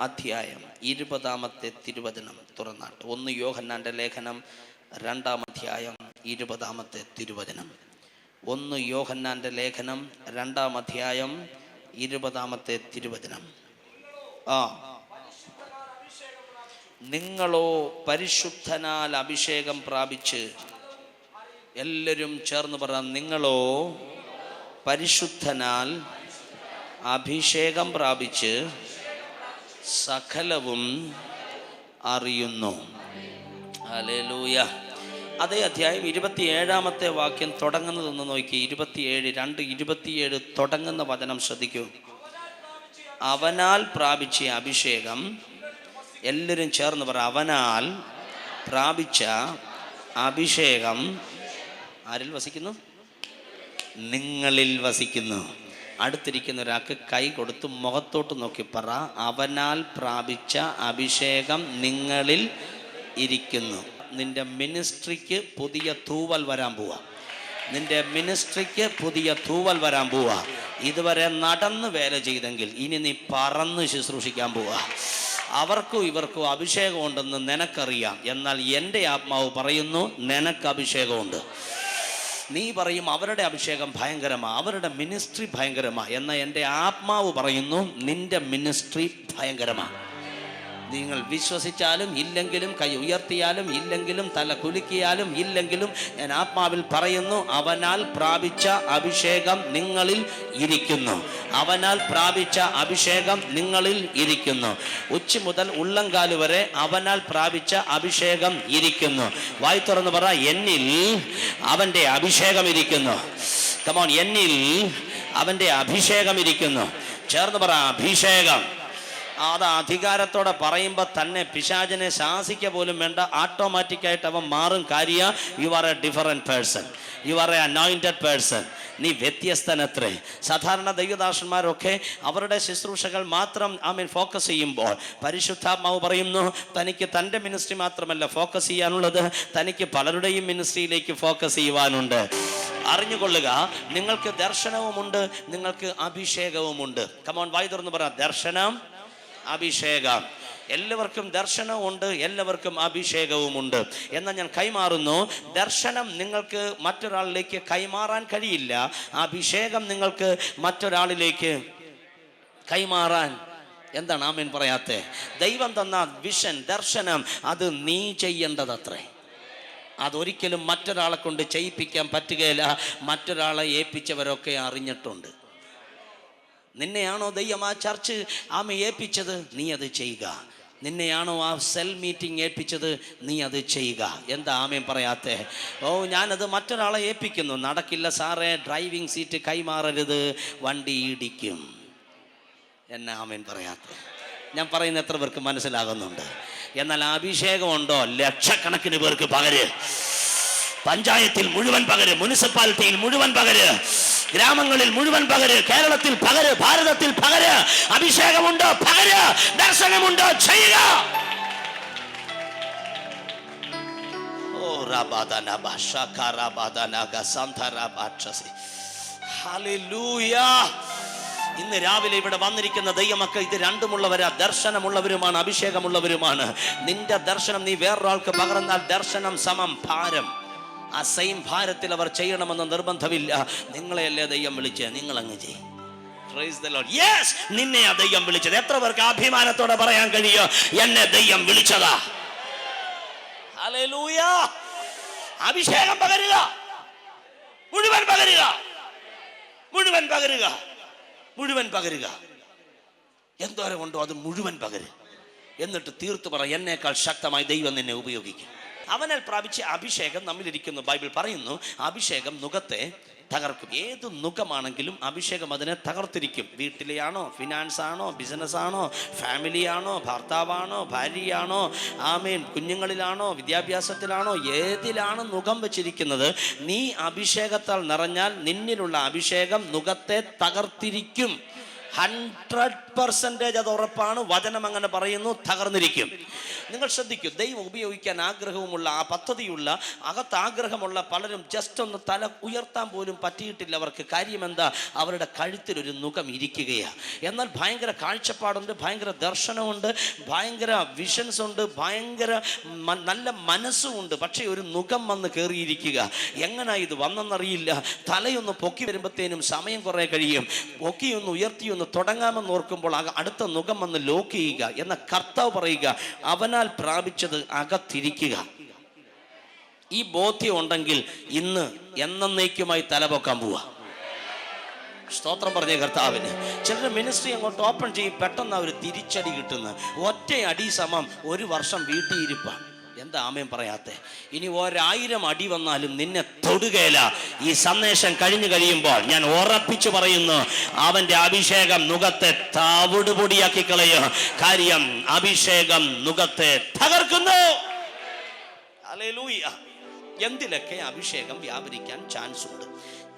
അധ്യായം 20 തിരുവചനം തുറന്നാട്ട്. 1 യോഹന്നാന്റെ ലേഖനം 2 അധ്യായം 20 തിരുവചനം. 1 യോഹന്നാന്റെ ലേഖനം 2 അധ്യായം 20 തിരുവചനം. നിങ്ങളോ പരിശുദ്ധനാൽ അഭിഷേകം പ്രാപിച്ച്, എല്ലാവരും ചേർന്ന് പറ, നിങ്ങളോ പരിശുദ്ധനാൽ അഭിഷേകം പ്രാപിച്ച് സകലവും അറിയുന്നു. ഹല്ലേലൂയ. അതേ അധ്യായം 27 വാക്യം തുടങ്ങുന്നതൊന്ന് നോക്കി. 2:27 തുടങ്ങുന്ന വചനം ശ്രദ്ധിക്കൂ. അവനാൽ പ്രാപിച്ച അഭിഷേകം, എല്ലാവരും ചേർന്ന് പറ, അവനാൽ പ്രാപിച്ച അഭിഷേകം ആരിൽ വസിക്കുന്നു? നിങ്ങളിൽ വസിക്കുന്നു. അടുത്തിരിക്കുന്ന ഒരാൾക്ക് കൈ കൊടുത്ത് മുഖത്തോട്ട് നോക്കി പറ, അവനാൽ പ്രാപിച്ച അഭിഷേകം നിങ്ങളിൽ ഇരിക്കുന്നു. നിന്റെ മിനിസ്ട്രിക്ക് പുതിയ തൂവൽ വരാൻ പോവാ. നിന്റെ മിനിസ്ട്രിക്ക് പുതിയ തൂവൽ വരാൻ പോവാ. ഇതുവരെ നടന്ന് വേല ചെയ്തെങ്കിൽ ഇനി നീ പറന്ന് ശുശ്രൂഷിക്കാൻ പോവാ. അവർക്കും ഇവർക്കും അഭിഷേകമുണ്ടെന്ന് നിനക്കറിയാം. എന്നാൽ എൻ്റെ ആത്മാവ് പറയുന്നു നിനക്ക് അഭിഷേകമുണ്ട്. നീ പറയും അവരുടെ അഭിഷേകം ഭയങ്കരമാണ്, അവരുടെ മിനിസ്ട്രി ഭയങ്കരമാണ്. എന്നാൽ എൻ്റെ ആത്മാവ് പറയുന്നു നിന്റെ മിനിസ്ട്രി ഭയങ്കരമാണ്. നിങ്ങൾ വിശ്വസിച്ചാലും ഇല്ലെങ്കിലും, കൈ ഉയർത്തിയാലും ഇല്ലെങ്കിലും, തല കുലുക്കിയാലും ഇല്ലെങ്കിലും, ഞാൻ ആത്മാവിൽ പറയുന്നു അവനാൽ പ്രാപിച്ച അഭിഷേകം നിങ്ങളിൽ ഇരിക്കുന്നു. അവനാൽ പ്രാപിച്ച അഭിഷേകം നിങ്ങളിൽ ഇരിക്കുന്നു. ഉച്ച മുതൽ ഉള്ളംകാല് വരെ അവനാൽ പ്രാപിച്ച അഭിഷേകം ഇരിക്കുന്നു. വായി തുറന്ന് പറ, എന്നിൽ അവൻ്റെ അഭിഷേകം ഇരിക്കുന്നു. കമോൺ, എന്നിൽ അവൻ്റെ അഭിഷേകം ഇരിക്കുന്നു. ചേർന്ന് പറ, അഭിഷേകം. അത് അധികാരത്തോടെ പറയുമ്പോൾ തന്നെ പിശാചിനെ ശാസിക്കുക പോലും വേണ്ട, ഓട്ടോമാറ്റിക്കായിട്ട് അവൻ മാറും. കാര്യം, you are A different person, you are A anointed person. നീ വ്യത്യസ്തനത്രേ. സാധാരണ ദൈവദാസന്മാരൊക്കെ അവരുടെ ശുശ്രൂഷകൾ മാത്രം ഫോക്കസ് ചെയ്യുമ്പോൾ പരിശുദ്ധാത്മാവ് പറയുന്നു തനിക്ക് തൻ്റെ മിനിസ്ട്രി മാത്രമല്ല ഫോക്കസ് ചെയ്യാനുള്ളത്, തനിക്ക് പലരുടെയും മിനിസ്ട്രിയിലേക്ക് ഫോക്കസ് ചെയ്യുവാനുണ്ട്. അറിഞ്ഞുകൊള്ളുക, നിങ്ങൾക്ക് ദർശനവുമുണ്ട്, നിങ്ങൾക്ക് അഭിഷേകവുമുണ്ട്. കമോൺ, വായി തുറന്ന് പറ, ദർശനം, അഭിഷേകം. എല്ലാവർക്കും ദർശനവുമുണ്ട്, എല്ലാവർക്കും അഭിഷേകവുമുണ്ട്. എന്നാൽ ഞാൻ കൈമാറുന്നു, ദർശനം നിങ്ങൾക്ക് മറ്റൊരാളിലേക്ക് കൈമാറാൻ കഴിയില്ല. അഭിഷേകം നിങ്ങൾക്ക് മറ്റൊരാളിലേക്ക് കൈമാറാൻ എന്താണ് ആമേൻ പറയാത്തെ? ദൈവം തന്ന വിഷൻ, ദർശനം, അത് നീ ചെയ്യേണ്ടതത്രേ. അതൊരിക്കലും മറ്റൊരാളെ കൊണ്ട് ചെയ്യിപ്പിക്കാൻ പറ്റുകയില്ല. മറ്റൊരാളെ ഏൽപ്പിച്ചവരൊക്കെ അറിഞ്ഞിട്ടുണ്ട്. നിന്നെയാണോ ദൈവം ആ ചർച്ച് ഏൽപ്പിച്ചത്, നീ അത് ചെയ്യുക. നിന്നെയാണോ ആ സെൽ മീറ്റിംഗ് ഏൽപ്പിച്ചത്, നീ അത് ചെയ്യുക. എന്താ ആമേൻ പറയാത്തെ? ഞാനത് മറ്റൊരാളെ ഏൽപ്പിക്കുന്നു. നടക്കില്ല സാറേ, ഡ്രൈവിംഗ് സീറ്റ് കൈമാറരുത്, വണ്ടി ഇടിക്കും. എന്നാ ആമേൻ പറയാത്തെ? ഞാൻ പറയുന്ന എത്ര പേർക്ക് മനസ്സിലാകുന്നുണ്ട്? എന്നാൽ അഭിഷേകമുണ്ടോ? ലക്ഷക്കണക്കിന് പേർക്ക് പകര്. പഞ്ചായത്തിൽ മുഴുവൻ പകര്, മുനിസിപ്പാലിറ്റിയിൽ മുഴുവൻ പകര്, ഗ്രാമങ്ങളിൽ മുഴുവൻ പകര്, കേരളത്തിൽ പകര്, ഭാരതത്തിൽ പകര്. അഭിഷേകമുണ്ടോ? പകര്. ദർശനമുണ്ടോ? ചെയ്യുക. ഇന്ന് രാവിലെ ഇവിടെ വന്നിരിക്കുന്ന ദൈവമക്കൾ ഇത് രണ്ടുമുള്ളവരാ. ദർശനമുള്ളവരുമാണ്, അഭിഷേകമുള്ളവരുമാണ്. നിന്റെ ദർശനം നീ വേറൊരാൾക്ക് പകർന്നാൽ ദർശനം സമം ഭാരം. ആ സെയിം ഭാരത്തിൽ അവർ ചെയ്യണമെന്ന് നിർബന്ധമില്ല. നിങ്ങളെയല്ലേ ദൈവം വിളിച്ച്, നിങ്ങളങ്ങ് ചെയ്യും. നിന്നെ ആ ദൈവം വിളിച്ചത്. എത്ര പേർക്ക് അഭിമാനത്തോടെ പറയാൻ കഴിയോ, എന്നെ ദൈവം വിളിച്ചതാ? ഹല്ലേലൂയ. അഭിഷേകം പകരുക, മുഴുവൻ പകരുക, മുഴുവൻ പകരുക, മുഴുവൻ പകരുക. എന്തോരം ഉണ്ടോ അത് മുഴുവൻ പകര്. എന്നിട്ട് തീർത്തു പറ, എന്നേക്കാൾ ശക്തമായി ദൈവം നിന്നെ ഉപയോഗിക്കും. അവനാൽ പ്രാപിച്ച അഭിഷേകം നമ്മളിരിക്കുന്നു. ബൈബിൾ പറയുന്നു അഭിഷേകം നുകത്തെ തകർക്കും. ഏത് നുഖമാണെങ്കിലും അഭിഷേകം അതിനെ തകർത്തിരിക്കും. വീട്ടിലെയാണോ, ഫിനാൻസ് ആണോ, ബിസിനസ് ആണോ, ഫാമിലി ആണോ, ഭർത്താവാണോ, ഭാര്യയാണോ, ആമേൻ, കുഞ്ഞുങ്ങളിലാണോ, വിദ്യാഭ്യാസത്തിലാണോ, ഏതിലാണ് നുഖം വെച്ചിരിക്കുന്നത്, നീ അഭിഷേകത്താൽ നിറഞ്ഞാൽ നിന്നിലുള്ള അഭിഷേകം നുഖത്തെ തകർത്തിരിക്കും. 100% അത് ഉറപ്പാണ്. വചനം അങ്ങനെ പറയുന്നു, തകർന്നിരിക്കും. നിങ്ങൾ ശ്രദ്ധിക്കൂ, ദൈവം ഉപയോഗിക്കാൻ ആഗ്രഹവുമുള്ള, ആ പദ്ധതിയുള്ള, അകത്താഗ്രഹമുള്ള പലരും ജസ്റ്റ് ഒന്ന് തല ഉയർത്താൻ പോലും പറ്റിയിട്ടില്ല അവർക്ക്. കാര്യം എന്താ? അവരുടെ കഴുത്തിലൊരു നുകം ഇരിക്കുകയാണ്. എന്നാൽ ഭയങ്കര കാഴ്ചപ്പാടുണ്ട്, ഭയങ്കര ദർശനമുണ്ട്, ഭയങ്കര വിഷൻസ് ഉണ്ട്, ഭയങ്കര നല്ല മനസ്സുമുണ്ട്. പക്ഷേ ഒരു നുകം വന്ന് കയറിയിരിക്കുക. എങ്ങനെ ഇത് വന്നെന്നറിയില്ല. തലയൊന്ന് പൊക്കി വരുമ്പോഴത്തേനും സമയം കുറേ കഴിയും. പൊക്കിയൊന്ന് ഉയർത്തിയൊന്ന് തുടങ്ങാമെന്ന് ഓർക്കുമ്പോൾ അടുത്ത നുകം വന്ന് ലോക്ക് ചെയ്യുക. എന്ന കർത്താവ് പറയുക, അവനാൽ പ്രാപിച്ചത് അകത്തിരിക്കുക. ഈ ബോധ്യം ഉണ്ടെങ്കിൽ ഇന്ന് എന്നേക്കുമായി തലപൊക്കാൻ പോവാ. സ്തോത്രം പറഞ്ഞ കർത്താവിന്. ചിലർ മിനിസ്ട്രി അങ്ങോട്ട് ഓപ്പൺ ചെയ്യും, പെട്ടെന്ന് അവർ തിരിച്ചടി കിട്ടുന്നു. ഒറ്റ അടി സമം 1 വർഷം വീട്ടിയിരിപ്പാണ്. എന്താ ആമേൻ പറയാത്തെ? ഇനി 1000 അടി വന്നാലും നിന്നെ തൊടുകയില്ല. ഈ സന്ദേശം കഴിഞ്ഞു കഴിയുമ്പോൾ ഞാൻ ഉറപ്പിച്ചു പറയുന്നു, അവന്റെ അഭിഷേകം നുകത്തെ തവിടുപൊടിയാക്കി കളയും. കാര്യം അഭിഷേകം നുകത്തെ തകർക്കുന്നു. ഹല്ലേലൂയ. എന്തിലൊക്കെ അഭിഷേകം വ്യാപരിക്കാൻ ചാൻസ് ഉണ്ട്.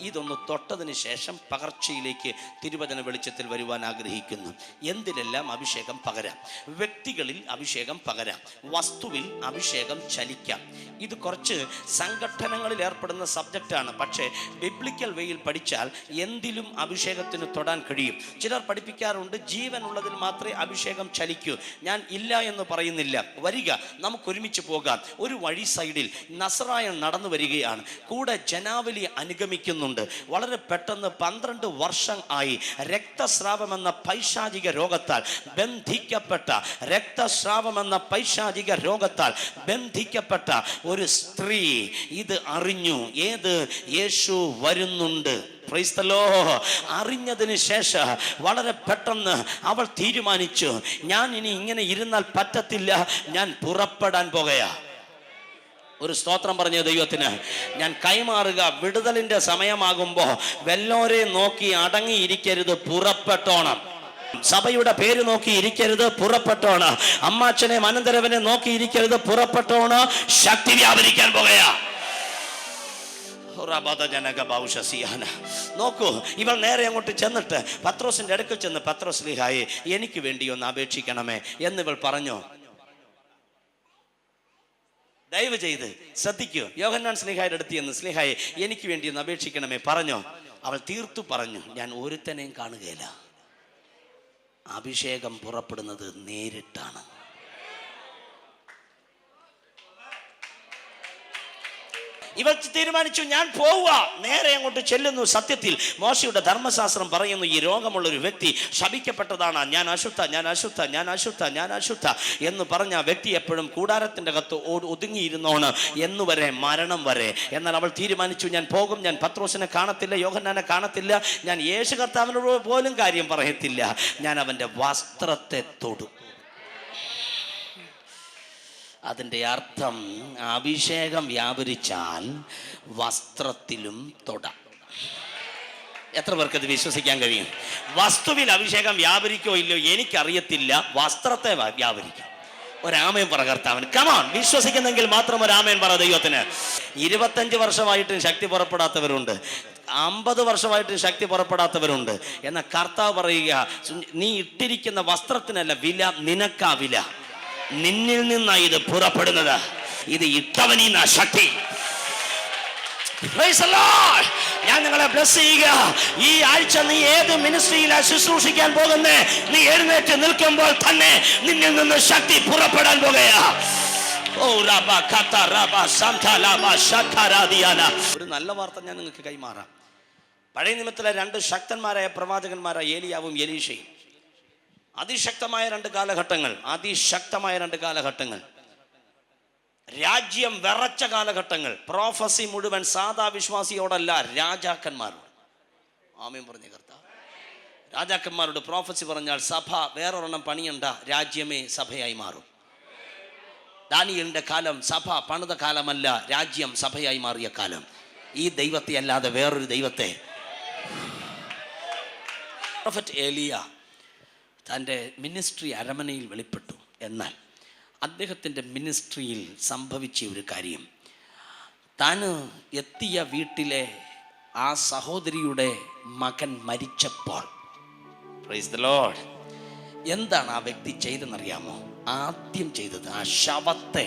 ഇതൊന്ന് തൊട്ടതിന് ശേഷം പകർച്ചയിലേക്ക് തിരുവചന വെളിച്ചത്തിൽ വരുവാൻ ആഗ്രഹിക്കുന്നു. എന്തിലെല്ലാം അഭിഷേകം പകരാം? വ്യക്തികളിൽ അഭിഷേകം പകരാം, വസ്തുവിൽ അഭിഷേകം ചലിക്കാം. ഇത് കുറച്ച് സംഘടനകളിൽ ഏർപ്പെടുന്ന സബ്ജക്റ്റാണ്. പക്ഷേ ബിബ്ലിക്കൽ വേയിൽ പഠിച്ചാൽ എന്തിലും അഭിഷേകത്തിന് തൊടാൻ കഴിയും. ചിലർ പഠിപ്പിക്കാറുണ്ട്, ജീവനുള്ളതിൽ മാത്രമേ അഭിഷേകം ചലിക്കൂ. ഞാൻ ഇല്ല എന്ന് പറയുന്നില്ല. വരിക, നമുക്കൊരുമിച്ച് പോകാം. ഒരു വഴി സൈഡിൽ നസറായൻ നടന്നു വരികയാണ്. കൂടെ ജനാവലി അനുഗമിക്കുന്നു. വളരെ പെട്ടെന്ന് 12 വർഷം ആയി രക്തസ്രാവമെന്ന പൈശാചിക രോഗത്താൽ ബന്ധിക്കപ്പെട്ട, രക്തസ്രാവമെന്ന പൈശാചിക രോഗത്താൽ ബന്ധിക്കപ്പെട്ട ഒരു സ്ത്രീ ഇത് അറിഞ്ഞു. ഏത്? യേശു വരുന്നുണ്ട്. Praise the lord. അറിഞ്ഞതിന് ശേഷം വളരെ പെട്ടെന്ന് അവൾ തീരുമാനിച്ചു, ഞാൻ ഇനി ഇങ്ങനെ ഇരുന്നാൽ പറ്റത്തില്ല, ഞാൻ പുറപ്പെടാൻ പോകുകയാ. ഒരു സ്തോത്രം പറഞ്ഞ ദൈവത്തിന്. ഞാൻ കൈമാറുക. വിടുതലിന്റെ സമയമാകുമ്പോൾ വല്ലോരെ നോക്കി അടങ്ങിയിരിക്കരുത്, പുറപ്പെട്ടോണം. സഭയുടെ പേര് നോക്കി ഇരിക്കരുത്, പുറപ്പെട്ടോണം. അമ്മാച്ചനെ അനന്തരവനെ നോക്കി ഇരിക്കരുത്, പുറപ്പെട്ടോണം. ശക്തി വ്യാപരിക്കാൻ പോകുകയാ. നോക്കൂ, ഇവൾ നേരെ അങ്ങോട്ട് ചെന്നിട്ട് പത്രോസിന്റെ അടുക്കൽ ചെന്ന്, പത്രോസ് സ്ലീഹായെ, എനിക്ക് വേണ്ടി ഒന്ന് അപേക്ഷിക്കണമേ എന്നിവൾ പറഞ്ഞു. ദയവ് ചെയ്ത് ശ്രദ്ധിക്കൂ. യോഹന്നാൻ സ്ലീഹായുടെ അടുത്ത് ചെന്ന്, സ്ലീഹായെ എനിക്ക് വേണ്ടി ഒന്ന് അപേക്ഷിക്കണമേ പറഞ്ഞോ. അവൾ തീർത്തു പറഞ്ഞു, ഞാൻ ഒരുത്തനെയും കാണുകയില്ല. അഭിഷേകം പുറപ്പെടുന്നത് നേരിട്ടാണ്. ഇവൾ തീരുമാനിച്ചു, ഞാൻ പോവുക. നേരെ അങ്ങോട്ട് ചെല്ലുന്നു. സത്യത്തിൽ മോശയുടെ ധർമ്മശാസ്ത്രം പറയുന്നു, ഈ രോഗമുള്ളൊരു വ്യക്തി ശപിക്കപ്പെട്ടതാണ്. ഞാൻ അശുദ്ധ, ഞാൻ അശുദ്ധ, ഞാൻ അശുദ്ധ, ഞാൻ അശുദ്ധ എന്ന് പറഞ്ഞ ആ വ്യക്തി എപ്പോഴും കൂടാരത്തിൻ്റെ അകത്ത് ഒതുങ്ങിയിരുന്നോണ് എന്നുവരെ, മരണം വരെ. എന്നാൽ അവൾ തീരുമാനിച്ചു, ഞാൻ പോകും. ഞാൻ പത്രോസിനെ കാണത്തില്ല, യോഹന്നാനെ കാണത്തില്ല, ഞാൻ യേശു കർത്താവിനോട് പോലും കാര്യം പറയത്തില്ല, ഞാൻ അവൻ്റെ വസ്ത്രത്തെ തൊടും. അതിൻ്റെ അർത്ഥം അഭിഷേകം വ്യാപരിച്ചാൽ വസ്ത്രത്തിലും തൊടാം. എത്ര പേർക്ക് അത് വിശ്വസിക്കാൻ കഴിയും? വസ്തുവിൽ അഭിഷേകം വ്യാപരിക്കോ ഇല്ലയോ എനിക്കറിയത്തില്ല, വസ്ത്രത്തെ വ്യാപരിക്കും. ഒരാമേൻ പറ കർത്താവിന്. കമോൺ, വിശ്വസിക്കുന്നെങ്കിൽ മാത്രം ഒരാമേൻ പറ ദൈവത്തിന്. 25 വർഷമായിട്ടും ശക്തി പുറപ്പെടാത്തവരുണ്ട്, 50 വർഷമായിട്ട് ശക്തി പുറപ്പെടാത്തവരുണ്ട്. എന്നാൽ കർത്താവ് പറയുക, നീ ഇട്ടിരിക്കുന്ന വസ്ത്രത്തിനല്ല വില, നിനക്കാ വില. നിന്നിൽ നിന്നാണ് ഇത് പുറപ്പെടുന്നത്. ഇത് ഇട്ടവനിന്ന ശക്തി. ഞാൻ നിങ്ങളെ ബ്ലസ് ചെയ്യുക. ഈ ആഴ്ച നീ ഏത് മിനിസ്ട്രിയിലാണ് ശുശ്രൂഷിക്കാൻ പോകുന്നേ, നീ എഴുന്നേറ്റ് നിൽക്കുമ്പോൾ തന്നെ നിന്നിൽ നിന്ന് ശക്തി പുറപ്പെടാൻ പോകുകയാ. ഒരു നല്ല വാർത്ത ഞാൻ നിങ്ങൾക്ക് കൈമാറാം. പഴയ നിയമത്തിലെ 2 ശക്തന്മാരായ പ്രവാചകന്മാരായ ഏലിയാവും എലീശയും. അതിശക്തമായ 2 കാലഘട്ടങ്ങൾ, അതിശക്തമായ 2 കാലഘട്ടങ്ങൾ. രാജ്യം വിറച്ച കാലഘട്ടങ്ങൾ. പ്രോഫസി മുഴുവൻ സാധാ വിശ്വാസിയോടല്ല, രാജാക്കന്മാരോട്. ആമേൻ പറഞ്ഞ കർത്താവ്. രാജാക്കന്മാരോട് പ്രോഫസി പറഞ്ഞാൽ സഭ വേറൊരെണ്ണം പണിയണ്ട, രാജ്യമേ സഭയായി മാറും. ദാനിയേലിന്റെ കാലം സഭ പണിത കാലമല്ല, രാജ്യം സഭയായി മാറിയ കാലം. ഈ ദൈവത്തെ അല്ലാതെ വേറൊരു ദൈവത്തെ. പ്രൊഫറ്റ് ഏലിയ തൻ്റെ മിനിസ്ട്രി അരമനയിൽ വെളിപ്പെട്ടു. എന്നാൽ അദ്ദേഹത്തിൻ്റെ മിനിസ്ട്രിയിൽ സംഭവിച്ച ഒരു കാര്യം, താൻ എത്തിയ വീട്ടിലെ ആ സഹോദരിയുടെ മകൻ മരിച്ചപ്പോൾ, പ്രൈസ് ദി ലോർഡ്, എന്താണ് ആ വ്യക്തി ചെയ്തെന്നറിയാമോ? ആദ്യം ചെയ്തത് ആ ശവത്തെ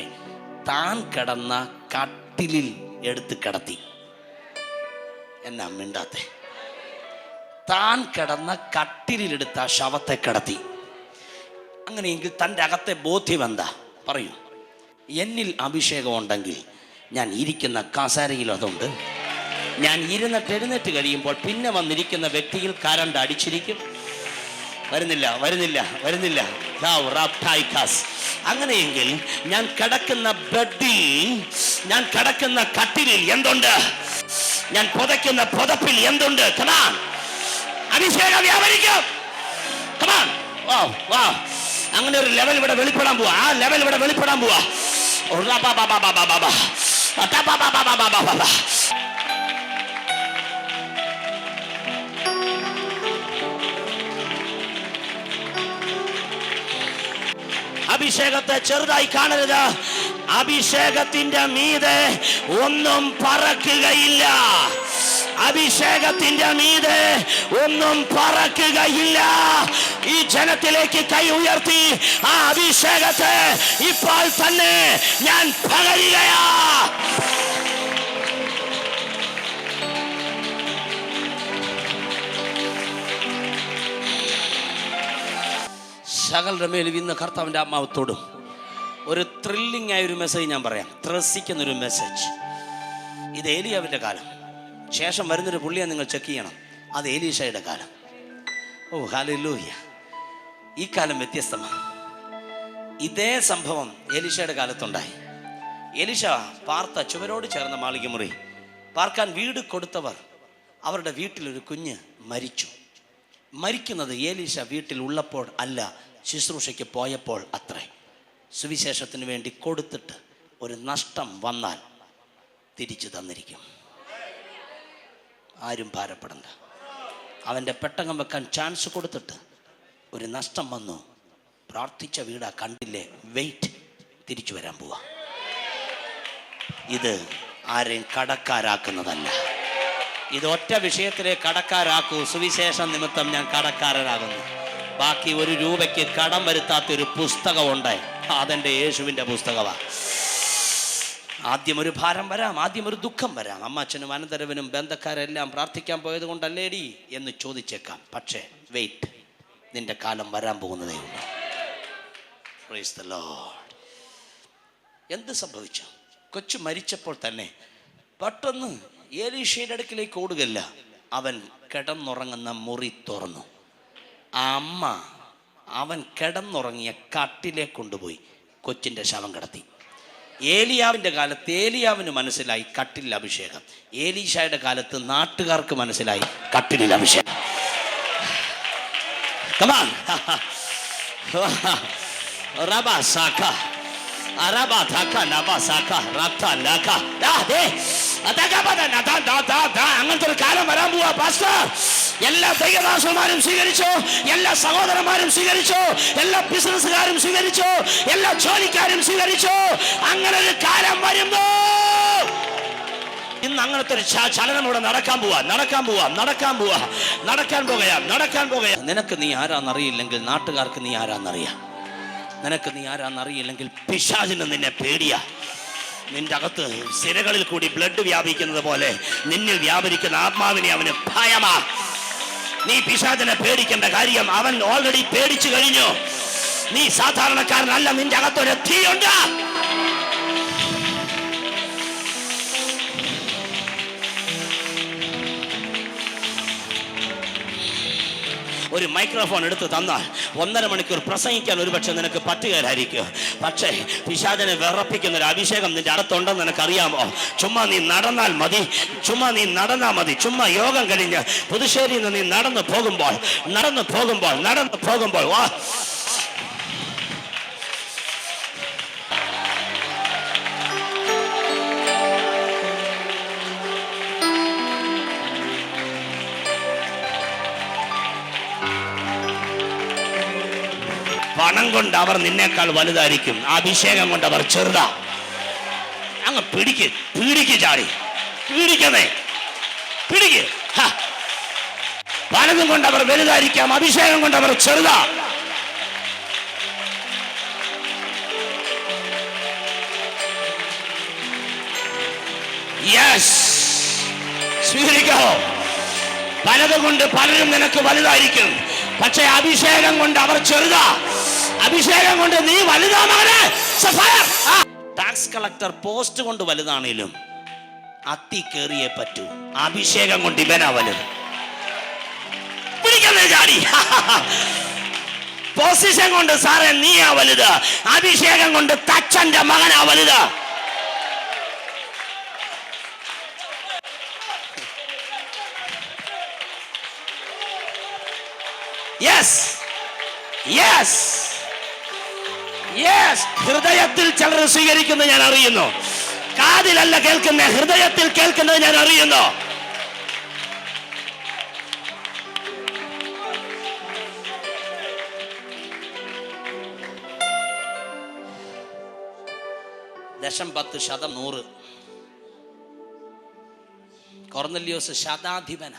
താൻ കിടന്ന കട്ടിലിൽ എടുത്ത് കിടത്തി. എന്നാ മിണ്ടാത്തെ? താൻ കിടന്ന കട്ടിലെടുത്ത് ആ ശവത്തെ കിടത്തി. അങ്ങനെയെങ്കിൽ തൻ്റെ അകത്തെ ബോധ്യം എന്താ? പറയൂ. എന്നിൽ അഭിഷേകം ഉണ്ടെങ്കിൽ ഞാൻ ഇരിക്കുന്ന കസേരയിൽ അതുണ്ട്. ഞാൻ എഴുന്നേറ്റ് കഴിയുമ്പോൾ പിന്നെ വന്നിരിക്കുന്ന വ്യക്തിയിൽ കരണ്ട് അടിച്ചിരിക്കും. വരുന്നില്ല വരുന്നില്ല വരുന്നില്ല. അങ്ങനെയെങ്കിൽ ഞാൻ കിടക്കുന്ന ബെഡിൽ, ഞാൻ കിടക്കുന്ന കട്ടിലിൽ എന്തുണ്ട്? ഞാൻ പുതയ്ക്കുന്ന പുതപ്പിൽ എന്തുണ്ട്? കമാൻ, അഭിഷേകം വ്യാപരിക്കും. കമാൻ, വാ വാ. അങ്ങനെ ഒരു ലെവൽ ഇവിടെ വെളിപ്പെടാൻ പോവാ. ആ ലെവൽ ഇവിടെ വെളിപ്പെടാൻ പോവാ. അഭിഷേകത്തെ ചെറുതായി കാണരുത്. അഭിഷേകത്തിന്റെ മീതെ ഒന്നും പറക്കുകയില്ല. അഭിഷേകത്തിന്റെ മീതെ ഒന്നും പറക്കുകയില്ല. ഈ ജനത്തിലേക്ക് കൈ ഉയർത്തി ആ അഭിഷേകത്തെ ഇപ്പോൾ തന്നെ ഞാൻ പകരുകയാ. സകലരുടെ മേലും ഇന്ന് കർത്താവിൻ്റെ ആത്മാവത്തോടും ഒരു ത്രില്ലിംഗ് ആയ ഒരു മെസ്സേജ് ഞാൻ പറയാം. ത്രസിക്കുന്നൊരു മെസ്സേജ്. ഇത് ഏലിയാവിൻ്റെ കാലം. ശേഷം വരുന്നൊരു പുള്ളിയെ നിങ്ങൾ ചെക്ക് ചെയ്യണം. അത് എലീശയുടെ കാലം. ഓ ഹല്ലേലൂയ. ഈ കാലം വ്യത്യസ്തമാണ്. ഇതേ സംഭവം എലീശയുടെ കാലത്തുണ്ടായി. എലീശ പാർത്ത ചുവരോട് ചേർന്ന മാളിക മുറി പാർക്കാൻ വീട് കൊടുത്തവർ, അവരുടെ വീട്ടിലൊരു കുഞ്ഞ് മരിച്ചു. മരിക്കുന്നത് എലീശ വീട്ടിൽ ഉള്ളപ്പോൾ അല്ല, ശുശ്രൂഷയ്ക്ക് പോയപ്പോൾ അത്രേ. സുവിശേഷത്തിന് വേണ്ടി കൊടുത്തിട്ട് ഒരു നഷ്ടം വന്നാൽ തിരിച്ചു തന്നിരിക്കും. ആരും ഭാരപ്പെടണ്ട. അവൻ്റെ പെട്ടകം വെക്കാൻ ചാൻസ് കൊടുത്തിട്ട് ഒരു നഷ്ടം വന്നു, പ്രാർത്ഥിച്ച വീടാ, കണ്ടില്ലേ, വെയിറ്റ്, തിരിച്ചു വരാൻ പോവാ. ഇത് ആരെയും കടക്കാരാക്കുന്നതല്ല. ഇത് ഒറ്റ വിഷയത്തിലെ കടക്കാരാക്കൂ. സുവിശേഷം നിമിത്തം ഞാൻ കടക്കാരനാകുന്നു. ബാക്കി ഒരു രൂപയ്ക്ക് കടം വരുത്താത്തൊരു പുസ്തകമുണ്ട്. അതെൻ്റെ യേശുവിൻ്റെ പുസ്തകമാണ്. ആദ്യം ഒരു ഭാരം വരാം, ആദ്യം ഒരു ദുഃഖം വരാം. അമ്മാച്ചനും അനന്തരവനും ബന്ധക്കാരെല്ലാം പ്രാർത്ഥിക്കാൻ പോയത് കൊണ്ടല്ലേടി എന്ന് ചോദിച്ചേക്കാം. പക്ഷേ വെയിറ്റ്, നിന്റെ കാലം വരാൻ പോകുന്നതേ ഉള്ളൂ. Price the Lord. എന്ത് സംഭവിച്ചു? കൊച്ചു മരിച്ചപ്പോൾ തന്നെ പെട്ടെന്ന് എലീശയുടെ അടുക്കിലേക്ക് ഓടുകയല്ല, അവൻ കിടന്നുറങ്ങുന്ന മുറി തുറന്നു. ആ അമ്മ അവൻ കിടന്നുറങ്ങിയ കട്ടിലെ കൊണ്ടുപോയി കൊച്ചിൻ്റെ ശവം കിടത്തി. ഏലിയാവിൻ്റെ കാലത്ത് ഏലിയാവിന് മനസ്സിലായി കട്ടിലിൽ അഭിഷേകം. എലീശയുടെ കാലത്ത് നാട്ടുകാർക്ക് മനസ്സിലായി കട്ടിലിൽ അഭിഷേകം. കമാൻ റബാ സാഖ അറബാ ധാക്ക നബാ സാഖ റത്ത ലക. അങ്ങനത്തെ ഒരു കാലം വരാൻ പോവാ പാസ്റ്റർ. എല്ലാ ദൈവദാസന്മാരും സ്വീകരിച്ചോ, എല്ലാ സഹോദരന്മാരും സ്വീകരിച്ചോ, എല്ലാ ബിസിനസ്സുകാരും സ്വീകരിച്ചോ, എല്ലാ ജോലിക്കാരും സ്വീകരിച്ചോ. അങ്ങനെ ഒരു കാലം വരുമ്പോ ഇന്ന് അങ്ങനത്തെ ഒരു ചലനം ഇവിടെ നടക്കാൻ പോവുകയാ. നിനക്ക് നീ ആരാന്നറിയില്ലെങ്കിൽ നാട്ടുകാർക്ക് നീ ആരാന്നറിയാം. നിനക്ക് നീ ആരാന്നറിയില്ലെങ്കിൽ പിശാചിന് നിന്നെ പേടിയാ. നിന്റെ അകത്ത് സിരകളിൽ കൂടി ബ്ലഡ് വ്യാപിക്കുന്നത് പോലെ നിന്നിൽ വ്യാപരിക്കുന്ന ആത്മാവിനെ അവന് ഭയമാ. നീ പിശാചിനെ പേടിക്കേണ്ട കാര്യം, അവൻ ഓൾറെഡി പേടിച്ചു കഴിഞ്ഞു. നീ സാധാരണക്കാരനല്ല, നിന്റെ അകത്തൊരു തീയുണ്ട്. ഒരു മൈക്രോഫോൺ എടുത്ത് തന്നാൽ 1.5 മണിക്കൂർ പ്രസംഗിക്കാൻ ഒരുപക്ഷെ നിനക്ക് പറ്റുകയില്ലായിരിക്കും. പക്ഷേ പിശാചിനെ വിറപ്പിക്കുന്ന ഒരു അഭിഷേകം നിന്റെ അടുത്തുണ്ടെന്ന് നിനക്കറിയാമോ? ചുമ്മാ നീ നടന്നാൽ മതി. ചുമ്മാ യോഗം കഴിഞ്ഞ് പുതുശ്ശേരിയിൽ നിന്ന് നീ നടന്നു പോകുമ്പോൾ വാ. പണം കൊണ്ട് അവർ നിന്നേക്കാൾ വലുതായിരിക്കും, അഭിഷേകം കൊണ്ട് അവർ ചെറുതാ. അങ്ങ് പിടിക്ക് ചാടി പിടിക്കുന്നേ. പണം കൊണ്ട് അവർ വലുതായിരിക്കാം, അഭിഷേകം കൊണ്ട് അവർ ചെറുതാ. യെസ്, സ്വീകരിക്കോ. പലതുകൊണ്ട് പലരും നിനക്ക് വലുതായിരിക്കും, പക്ഷെ അഭിഷേകം കൊണ്ട് അവർ ചെറുതാ. അഭിഷേകം കൊണ്ട് നീ വലുതാ മകനെ. ടാക്സ് കളക്ടർ പോസ്റ്റ് കൊണ്ട് വലുതാണേലും അത്തി കേറിയേ പറ്റൂ. അഭിഷേകം കൊണ്ട് ഇവനാ വലുത്. പിടിക്കുന്നേ ചാടി. പൊസിഷൻ കൊണ്ട് സാറേ നീയാ വലുത്, അഭിഷേകം കൊണ്ട് തച്ചന്റെ മകനാ വലുത്. Yes yes yes. ഹൃദയത്തിൽ ചിലർ സ്വീകരിക്കുന്നത് ഞാൻ അറിയുന്നു. കാതിലല്ല കേൾക്കുന്ന, ഹൃദയത്തിൽ കേൾക്കുന്നത് ഞാൻ അറിയുന്നു. ദശം 10 ശതം 100. കൊർന്നല്യോസ് ശതാധിപന,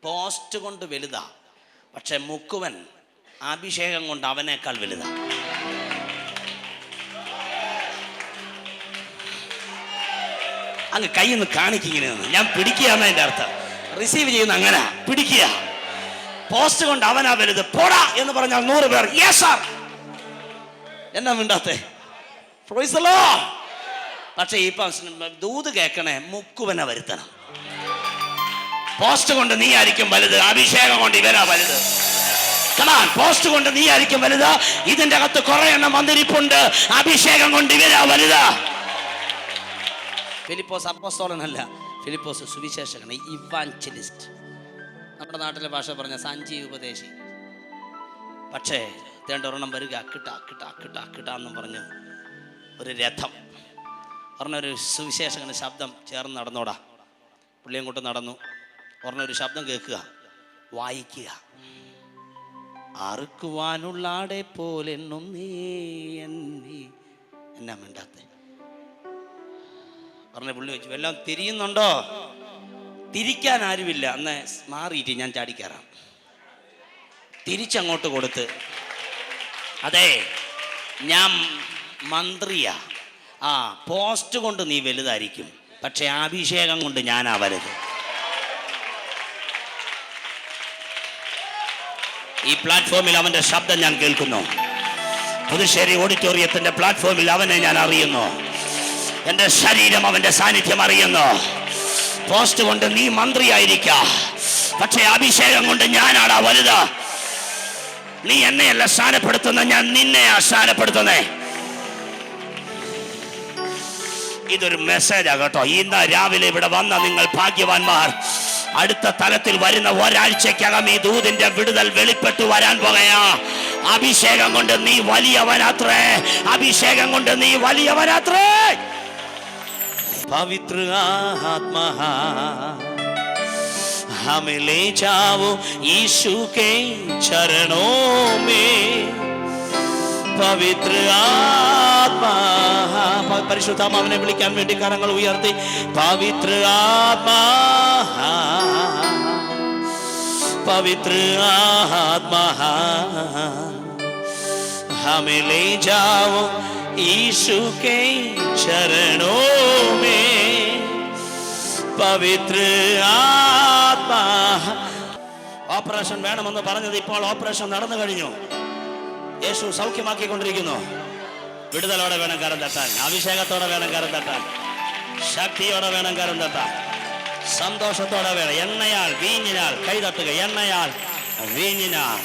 പോസ്റ്റ് കൊണ്ട് വലുതാ, പക്ഷെ മുക്കുവൻ അഭിഷേകം കൊണ്ട് അവനേക്കാൾ വലുതാ. അങ്ങ് കൈയൊന്ന് കാണിക്കിങ്ങനെ ഞാൻ പിടിക്കുക എന്നതിൻ്റെ അർത്ഥം. റിസീവ് ചെയ്യുന്ന അങ്ങനെ പിടിക്കുക. പോസ്റ്റ് കൊണ്ട് അവനാ വലുത്. പോടാ എന്ന് പറഞ്ഞാൽ 100 പേർ യെസ് സാർ എന്നാ മിണ്ടാത്തെ. പക്ഷെ ഈ ദൂത് കേൾക്കണേ, മുക്കുവനെ വരുത്തണം. പോസ്റ്റ് കൊണ്ട് നീ ആയിരിക്കും വലുത്, അഭിഷേകം കൊണ്ട് ഇവനാ വലുത്. പോസ്റ്റ് കൊണ്ട് നീ ആയിരിക്കും വലുത്. ഇതിന്റെ അകത്ത് കുറെ എണ്ണം വന്നിരിപ്പുണ്ട്, അഭിഷേകം കൊണ്ട് ഇവനാ വലുത്. ഫിലിപ്പോസ് അപ്പോസ്തലനല്ല, ഫിലിപ്പോസ് സുവിശേഷകൻ, ഇവാഞ്ചലിസ്റ്റ്. നമ്മുടെ നാട്ടിലെ ഭാഷ പറഞ്ഞ സഞ്ജീവ് ഉപദേശി. പക്ഷേ ഒരെണ്ണം വരിക, കിട്ടാ കിട്ടാ കിട്ടാ കിട്ടാന്നും പറഞ്ഞു ഒരു രഥം പറഞ്ഞൊരു സുവിശേഷകന് ശബ്ദം ചേർന്ന് നടന്നോടാ. പുള്ളിയും കൊണ്ട് നടന്നു. ഒരു ശബ്ദം കേൾക്കുക, വായിക്കുക. അറുക്കുവാനുള്ള ആടെ പോലെ എന്നാ മിണ്ടാത്തെ പറഞ്ഞ. പുള്ളി വെച്ചു, എല്ലാം തിരിയുന്നുണ്ടോ? തിരിക്കാൻ ആരുമില്ല. അന്ന് മാറിയിട്ട് ഞാൻ ചാടിക്കയറാം. തിരിച്ചങ്ങോട്ട് കൊടുത്ത്, അതെ ഞാൻ മന്ത്രിയാ. പോസ്റ്റ് കൊണ്ട് നീ വലുതായിരിക്കും, പക്ഷെ അഭിഷേകം കൊണ്ട് ഞാനാ വലുത്. ഈ പ്ലാറ്റ്ഫോമിൽ അവന്റെ ശബ്ദം ഞാൻ കേൾക്കുന്നു. പുതുശ്ശേരി ഓഡിറ്റോറിയത്തിന്റെ പ്ലാറ്റ്ഫോമിൽ അവനെ ഞാൻ അറിയുന്നു. എന്റെ ശരീരം അവന്റെ സാന്നിധ്യം അറിയുന്നു. പോസ്റ്റ് കൊണ്ട് നീ മന്ത്രിയായിരിക്കാം, പക്ഷെ അഭിഷേകം കൊണ്ട് ഞാനാടാ വലുത്. നീ എന്നെയല്ല സ്ഥാനപ്പെടുത്തുന്ന, ഞാൻ നിന്നെയാ സ്ഥാനപ്പെടുത്തുന്നേ. ഇതൊരു മെസ്സേജാ കേട്ടോ. ഇന്ന് രാവിലെ ഇവിടെ വന്ന നിങ്ങൾ ഭാഗ്യവാന്മാർ. അടുത്ത തലത്തിൽ വരുന്ന ഒരാഴ്ചക്കകം ഈ ദൂതിന്റെ വിടുതൽ വെളിപ്പെട്ടു വരാൻ പോകയാ. അഭിഷേകം കൊണ്ട് നീ വലിയവനാത്രേ, അഭിഷേകം കൊണ്ട് നീ വലിയവനാത്രേ. पवित्र आत्मा हमें ले जाओ यीशु के चरणों में. पवित्र आत्मा, പരിശുദ്ധാത്മാവിനെ വിളിക്കാൻ വേണ്ടി കരങ്ങൾ ഉയർത്തി. പവിത്ര ആത്മാ, പവിത്ര ആത്മാ हमें ले जाओ यीशु के चरणों में. पवित्र आत्मा. ഓപ്പറേഷൻ വേണമെന്ന് പറഞ്ഞത് ഇപ്പോൾ ഓപ്പറേഷൻ നടന്നു കഴിഞ്ഞു. യേശു സൗഖ്യമാക്കിക്കൊണ്ടിരിക്കുന്നു. വിടുതലോടെ വേണം കരം തട്ടാൻ, അഭിഷേകത്തോടെ വേണം കരം തട്ടാൻ, ശക്തിയോടെ വേണം കരം തട്ടാൻ, സന്തോഷത്തോടെ വേണം. എണ്ണയാൽ വീഞ്ഞിനാൽ കൈതട്ടുക, എണ്ണയാൽ വീഞ്ഞിനാൽ.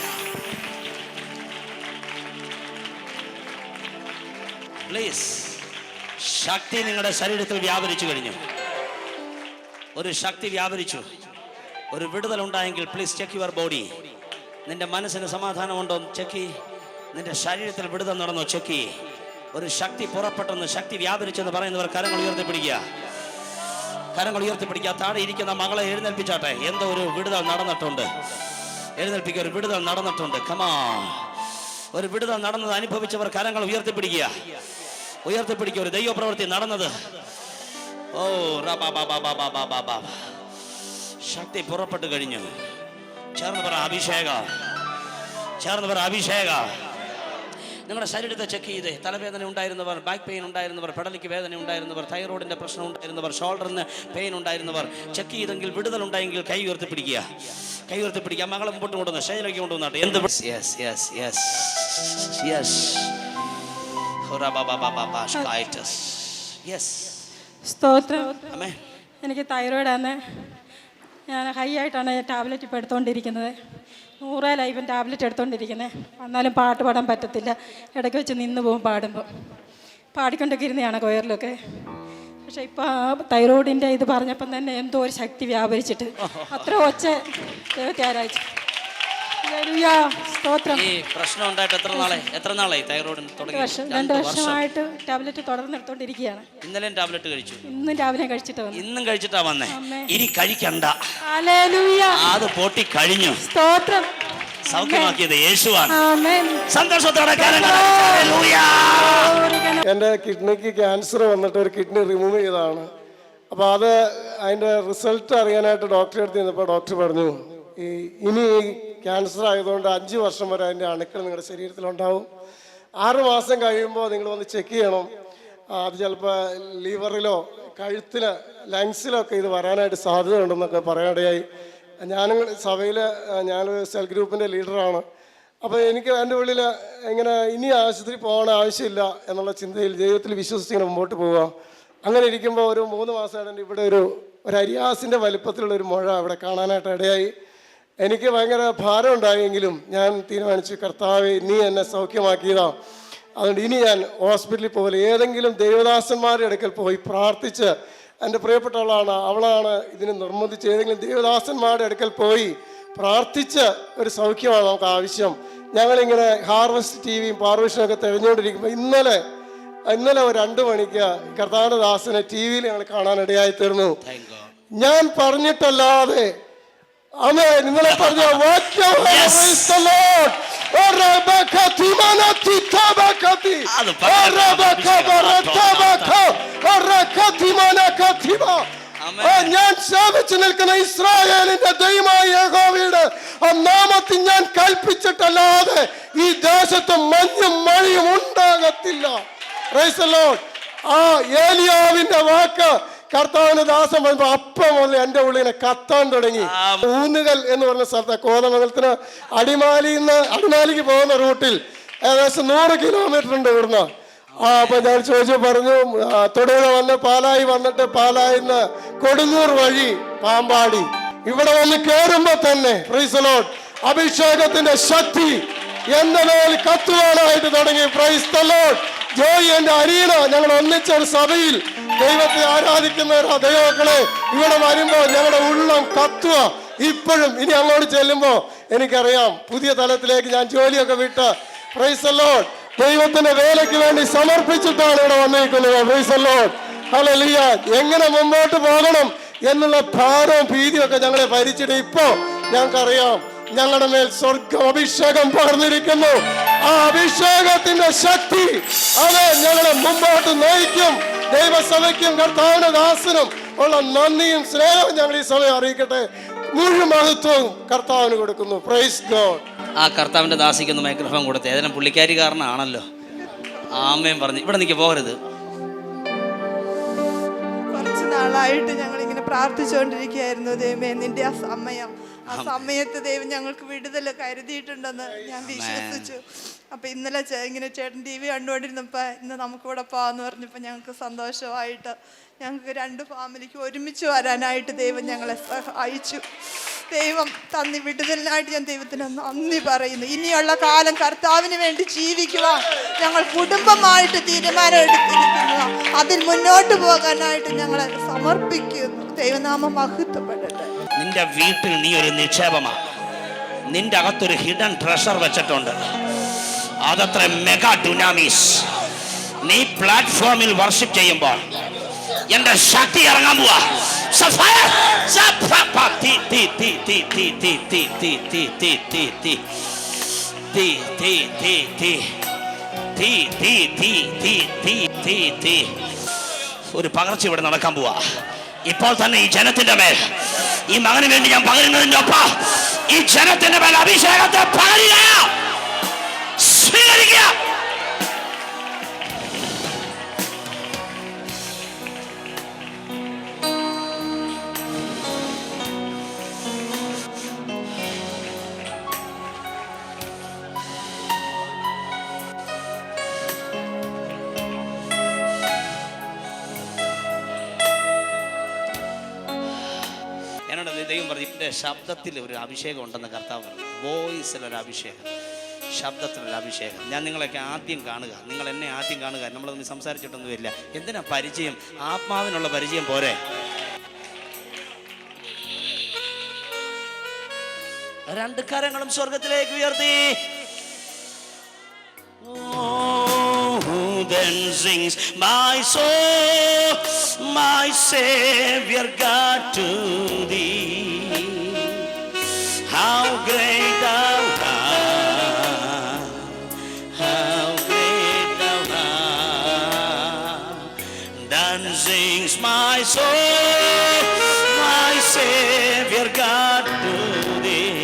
പ്ലീസ്, ശക്തി നിങ്ങളുടെ ശരീരത്തിൽ വ്യാപരിച്ചു കഴിഞ്ഞു. ഒരു ശക്തി വ്യാപരിച്ചു, ഒരു വിടുതൽ ഉണ്ടായെങ്കിൽ പ്ലീസ് ചെക്ക് യുവർ ബോഡി. നിന്റെ മനസ്സിന് സമാധാനമുണ്ടോ ചെക്ക്. നിന്റെ ശരീരത്തിൽ വിടുതൽ നടന്നോ ചെക്ക്. ഒരു ശക്തി പുറപ്പെട്ടെന്ന്, ശക്തി വ്യാപരിച്ചെന്ന് പറയുന്നവർ കരങ്ങൾ ഉയർത്തിപ്പിടിക്കുക, കരങ്ങൾ ഉയർത്തിപ്പിടിക്കുക. താഴെ ഇരിക്കുന്ന മകളെ എഴുന്നേൽപ്പിച്ചാട്ടെ. എന്തോ ഒരു വിടുതൽ നടന്നിട്ടുണ്ട്. എഴുന്നേൽപ്പിക്കുക, ഒരു വിടുതൽ നടന്നിട്ടുണ്ട്. കമാ, ഒരു വിടുതൽ നടന്നത് അനുഭവിച്ചവർ കരങ്ങൾ ഉയർത്തിപ്പിടിക്കുക, ഉയർത്തിപ്പിടിക്കുക. ഒരു ദൈവപ്രവൃത്തി നടന്നത്. ഓ റബാബാബാബാബാബാബാ, ശക്തി പുറപ്പെട്ടു കഴിഞ്ഞു. ചേർന്ന് പറ അഭിഷേക, ചേർന്ന് പറ അഭിഷേക. നിങ്ങളുടെ ശരീരത്തെ ചെക്ക് ചെയ്തേ. തലവേദന ഉണ്ടായിരുന്നവർ, ബാക്ക് പെയിൻ ഉണ്ടായിരുന്നവർ, പെടലിക്ക് വേദന ഉണ്ടായിരുന്നവർ, തൈറോയിഡിൻ്റെ പ്രശ്നം ഉണ്ടായിരുന്നവർ, ഷോൾഡറിന് പെയിൻ ഉണ്ടായിരുന്നവർ ചെക്ക് ചെയ്തെങ്കിൽ, വിടുതൽ ഉണ്ടായെങ്കിൽ കൈ ഉയർത്തി പിടിക്കുക. കൈ ഉയർത്തി പിടിക്കുക. മകളെ മുമ്പോട്ട് കൊണ്ടുവന്ന് സ്റ്റേജിലേക്ക് കൊണ്ടുവന്നാട്ടെ. എന്ത് സ്തോത്രം. എനിക്ക് തൈറോയിഡാണ്. ഞാൻ ഹൈ ആയിട്ടാണ് ടാബ്ലറ്റ് ഇപ്പോൾ എടുത്തുകൊണ്ടിരിക്കുന്നത്. 100 ലൈഫും ടാബ്ലറ്റ് എടുത്തുകൊണ്ടിരിക്കുന്നത്. എന്നാലും പാട്ട് പാടാൻ പറ്റത്തില്ല. ഇടയ്ക്ക് വെച്ച് നിന്ന് പോകും പാടുമ്പോൾ. പാടിക്കൊണ്ടൊക്കെ ഇരുന്നതാണ് കൊയറിലൊക്കെ. പക്ഷേ ഇപ്പോൾ ആ തൈറോയിഡിൻ്റെ ഇത് പറഞ്ഞപ്പം തന്നെ എന്തോ ഒരു ശക്തി വ്യാപരിച്ചിട്ട് അത്ര ഒച്ച ദൈവത്തെ ആരാധിച്ചു. സ്തോത്രം. ഈ പ്രശ്നം ഉണ്ടായിട്ട് എത്ര നാളായി തൈറോയിഡ് തുടങ്ങി? 2 വർഷമായിട്ട് ടാബ്ലറ്റ് തുടർന്ന് എടുത്തോണ്ടിരിക്കുകയാണ്. ഇന്നലെയും ടാബ്ലറ്റ് കഴിച്ചു? ഇന്നും രാവിലെ കഴിച്ചിട്ട് വന്നു. ഇന്നും കഴിച്ചിട്ടാ വന്നേ? ഇനി കഴിക്കണ്ട. ഹല്ലേലൂയ. അത് പൊട്ടി കഴിഞ്ഞു. സ്തോത്രം. സൗഖ്യമാക്കിയത് യേശുവാണ്. ആമേൻ. സന്തോഷത്തോടെ എൻ്റെ കിഡ്നിക്ക് ക്യാൻസർ വന്നിട്ട് ഒരു കിഡ്നി റിമൂവ് ചെയ്തതാണ്. അപ്പോൾ അതിൻ്റെ റിസൾട്ട് അറിയാനായിട്ട് ഡോക്ടറെ അടുത്ത് ചെന്നപ്പോൾ ഡോക്ടർ പറഞ്ഞു, ഇനി ക്യാൻസർ ആയതുകൊണ്ട് 5 വർഷം വരെ അതിൻ്റെ അണുക്കൾ നിങ്ങളുടെ ശരീരത്തിലുണ്ടാവും. 6 മാസം കഴിയുമ്പോൾ നിങ്ങൾ വന്ന് ചെക്ക് ചെയ്യണം. അത് ചിലപ്പോൾ ലിവറിലോ കഴുത്തിലോ ലങ്സിലൊക്കെ ഇത് വരാനായിട്ട് സാധ്യത ഉണ്ടെന്നൊക്കെ പറയാനിടയായി. ഞാനൊരു സെൽ ഗ്രൂപ്പിൻ്റെ ലീഡറാണ്. അപ്പോൾ എനിക്ക് എൻ്റെ ഉള്ളിൽ ഇങ്ങനെ ഇനി ആശുപത്രി പോകാൻ ആവശ്യമില്ല എന്നുള്ള ചിന്തയിൽ ദൈവത്തിൽ വിശ്വസിച്ച് ഇങ്ങനെ മുമ്പോട്ട് പോവുക. അങ്ങനെ ഇരിക്കുമ്പോൾ ഒരു 3 മാസമായിട്ട് ഇവിടെ ഒരു അരിയാസിൻ്റെ വലിപ്പത്തിലുള്ളൊരു മുഴ അവിടെ കാണാനായിട്ട് ഇടയായി. എനിക്ക് ഭയങ്കര ഭാരം ഉണ്ടായെങ്കിലും ഞാൻ തീരുമാനിച്ചു, കർത്താവേ നീ എന്നെ സൗഖ്യമാക്കിയതാ, അതുകൊണ്ട് ഇനി ഞാൻ ഹോസ്പിറ്റലിൽ പോകില്ല. ഏതെങ്കിലും ദേവദാസന്മാരുടെ അടുക്കൽ പോയി പ്രാർത്ഥിച്ച്, എൻ്റെ പ്രിയപ്പെട്ടവളാണ്, അവളാണ് ഇതിന് നിർബന്ധിച്ച്, ഏതെങ്കിലും ദേവദാസന്മാരുടെ അടുക്കൽ പോയി പ്രാർത്ഥിച്ച് ഒരു സൗഖ്യമാണ് നമുക്ക് ആവശ്യം. ഞങ്ങളിങ്ങനെ ഹാർവസ്റ്റ് ടിവിയും പാർവിഷനും ഒക്കെ തിരഞ്ഞുകൊണ്ടിരിക്കുമ്പോൾ ഇന്നലെ ഒരു 2 മണിക്ക് കർത്താവിൻ്റെ ദാസനെ ടി-വിയിൽ ഞങ്ങൾ കാണാനിടയായി തീർന്നു. ഞാൻ പറഞ്ഞിട്ടല്ലാതെ നിങ്ങളെ പറഞ്ഞ ഞാൻ സ്ഥാപിച്ചു നിൽക്കുന്ന ഇസ്രായേലിന്റെ ദൈവമായ യഹോവയുടെ നാമത്തിൽ ഞാൻ കൽപ്പിച്ചിട്ടല്ലാതെ ഈ ദേശത്ത് മഞ്ഞും മഴയും ഉണ്ടാകത്തില്ല. Price the Lord. ആ ഏലിയാവിന്റെ വാക്ക് കർത്താവിന്റെ ദാസൻ പറയുമ്പോൾ അപ്പം മുതൽ എൻ്റെ ഉള്ളിനെ കത്താൻ തുടങ്ങി. ഊന്നുകൽ എന്ന് പറഞ്ഞ സ്ഥലത്ത് കോതമംഗലത്തിന് അടിമാലിക്ക് പോകുന്ന റൂട്ടിൽ ഏകദേശം 100 കിലോമീറ്റർ ഉണ്ട് ഇവിടുന്ന്. അപ്പൊ ഞാൻ പറഞ്ഞു തൊടുപുഴ വന്ന് പാലായി വന്നിട്ട് പാലായിന്ന് കൊടുങ്ങൂർ വഴി പാമ്പാടി ഇവിടെ വന്ന് കയറുമ്പോ തന്നെ പ്രൈസ് ദി ലോർഡ് അഭിഷേകത്തിന്റെ ശക്തി എന്റെ മേൽ കത്തുവാനായിട്ട് തുടങ്ങി. Price the Lord. ജോയി എന്റെ അരീന ഞങ്ങൾ ഒന്നിച്ചൊരു സഭയിൽ ദൈവത്തെ ആരാധിക്കുന്ന ദൈവമക്കളെ ഇവിടെ വരുമ്പോ ഞങ്ങളുടെ ഉള്ളം കത്തുക. ഇപ്പോഴും ഇനി അങ്ങോട്ട് ചെല്ലുമ്പോ എനിക്കറിയാം പുതിയ തലത്തിലേക്ക് ഞാൻ ജോലിയൊക്കെ വിട്ട് പ്രൈസ് ദി ലോർഡ് ദൈവത്തിന്റെ വേലയ്ക്ക് വേണ്ടി സമർപ്പിച്ചിട്ടാണ് ഇവിടെ വന്നിരിക്കുന്നത്. Price the Lord. ഹല്ലേലൂയ. എങ്ങനെ മുമ്പോട്ട് പോകണം എന്നുള്ള ഭാരവും ഭീതിയും ഒക്കെ ഞങ്ങളെ ഭരിച്ചിട്ട് ഇപ്പോ ഞങ്ങൾക്കറിയാം ഞങ്ങളുടെ മേൽ സ്വർഗം അഭിഷേകം പകർന്നിരിക്കുന്നു. ആ അഭിഷേകത്തിന്റെ ശക്തി അത് ഞങ്ങളെ മുമ്പോട്ട് നയിക്കും. ദൈവസഭയ്ക്കും കർത്താവിന്റെ ദാസനും ഉള്ള നന്ദിയും സ്നേഹവും ഞങ്ങൾ ഈ സമയം അറിയിക്കട്ടെ. മുഴുവൻ മഹത്വവും കർത്താവിന് കൊടുക്കുന്നു. Praise God. ആ കർത്താവിന്റെ ദാസിക്കൊന്ന് മൈക്രോഫോൺ കൊടുത്തേ. ഏതായാലും പുള്ളിക്കാരി കാരണമാണല്ലോ. ആമേൻ പറഞ്ഞു. ഇവിടെ നിൽക്കി പോകരുത്. കുറച്ച് നാളായിട്ട് ഞങ്ങൾ ഇങ്ങനെ പ്രാർത്ഥിച്ചുകൊണ്ടിരിക്കുകയായിരുന്നു. ദൈവമേ നിന്റെ ആ സമയത്ത് ദൈവം ഞങ്ങൾക്ക് വിടുതൽ കരുതിയിട്ടുണ്ടെന്ന് ഞാൻ വിശ്വസിച്ചു. അപ്പൊ ഇന്നലെ ഇങ്ങനെ ചേട്ടൻ TV കണ്ടുകൊണ്ടിരുന്നപ്പോ ഇന്ന് നമുക്കിവിടെ പോവാന്ന് പറഞ്ഞപ്പോൾ ഞങ്ങൾക്ക് സന്തോഷമായിട്ട് ഞങ്ങൾക്ക് 2 ഫാമിലിക്ക് ഒരുമിച്ച് വരാനായിട്ട് ദൈവം ഞങ്ങളെ സഹായിച്ചു. ദൈവം തന്നി വിടുതലിനായിട്ട് ഞാൻ ദൈവത്തിന് നന്ദി പറയുന്നു. ഇനിയുള്ള കാലം കർത്താവിന് വേണ്ടി ജീവിക്കുവാൻ ഞങ്ങൾ കുടുംബമായിട്ട് തീരുമാനം എടുത്തിരിക്കുന്നു. അതിൽ മുന്നോട്ട് പോകാനായിട്ട് ഞങ്ങളെ സമർപ്പിക്കുന്നു. ദൈവനാമം മഹത്വപ്പെടട്ടെ. നിന്റെ വീട്ടിൽ നീ ഒരു നിക്ഷേപമാണ്. നിന്റെ അകത്തൊരു ഹിഡൻ ട്രഷർ വെച്ചിട്ടുണ്ട്. അതത്ര മെഗാ ഡുനാമിസ്. നീ പ്ലാറ്റ്ഫോമിൽ വർഷിപ്പ് ചെയ്യുമ്പോൾ എന്റെ ശക്തി ഇറങ്ങാൻ പോവാ. ഒരു പകർച്ച ഇവിടെ നടക്കാൻ പോവാ. ഇപ്പോൾ തന്നെ ഈ ജനത്തിന്റെ മേൽ ഈ മകന് വേണ്ടി ഞാൻ പകരുന്നതിന്റെ ഒപ്പം ഈ ജനത്തിന്റെ മേൽ അഭിഷേകത്തെ പകരുക, സ്വീകരിക്കുക. ദൈവം പറഞ്ഞു എൻ്റെ ശബ്ദത്തിൽ ഒരു അഭിഷേകം ഉണ്ടെന്ന് കർത്താവ് പറഞ്ഞു. വോയിസിലൊരു അഭിഷേകം, ശബ്ദത്തിലൊരു അഭിഷേകം. ഞാൻ നിങ്ങളൊക്കെ ആദ്യം കാണുക, നിങ്ങൾ എന്നെ ആദ്യം കാണുക. നമ്മളൊന്നും സംസാരിച്ചിട്ടൊന്നുമില്ല. എന്തിനാ പരിചയം? ആത്മാവിനുള്ള പരിചയം പോരെ? രണ്ട് കരങ്ങളും സ്വർഗത്തിലേക്ക് ഉയർത്തി. Then sings my soul, my Savior God, to thee. How great thou art, how great thou art. Then sings my soul, my Savior God, to thee.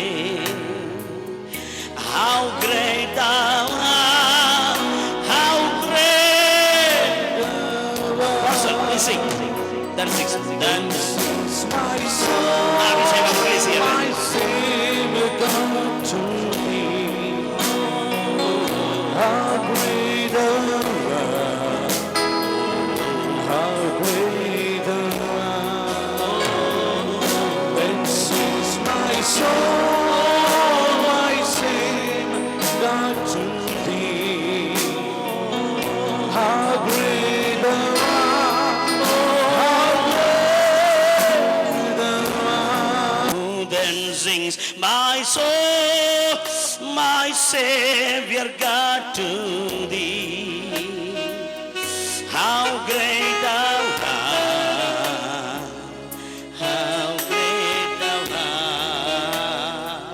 How great thou art, how great thou art. Sing. Then sings my soul, my Savior God, to thee. How great thou art, how great thou art. Then sings my soul, my Savior God, to thee. How great thou art, how great thou art. Then sings my soul, my Savior God, to thee. How great thou art, how great thou art.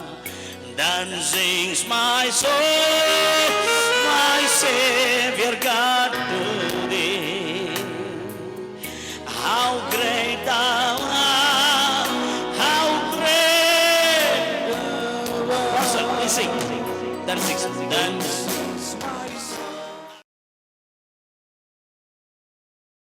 Then sings my soul, my Savior God, to thee. How great thou art, how great thou art. Sing. Then sings.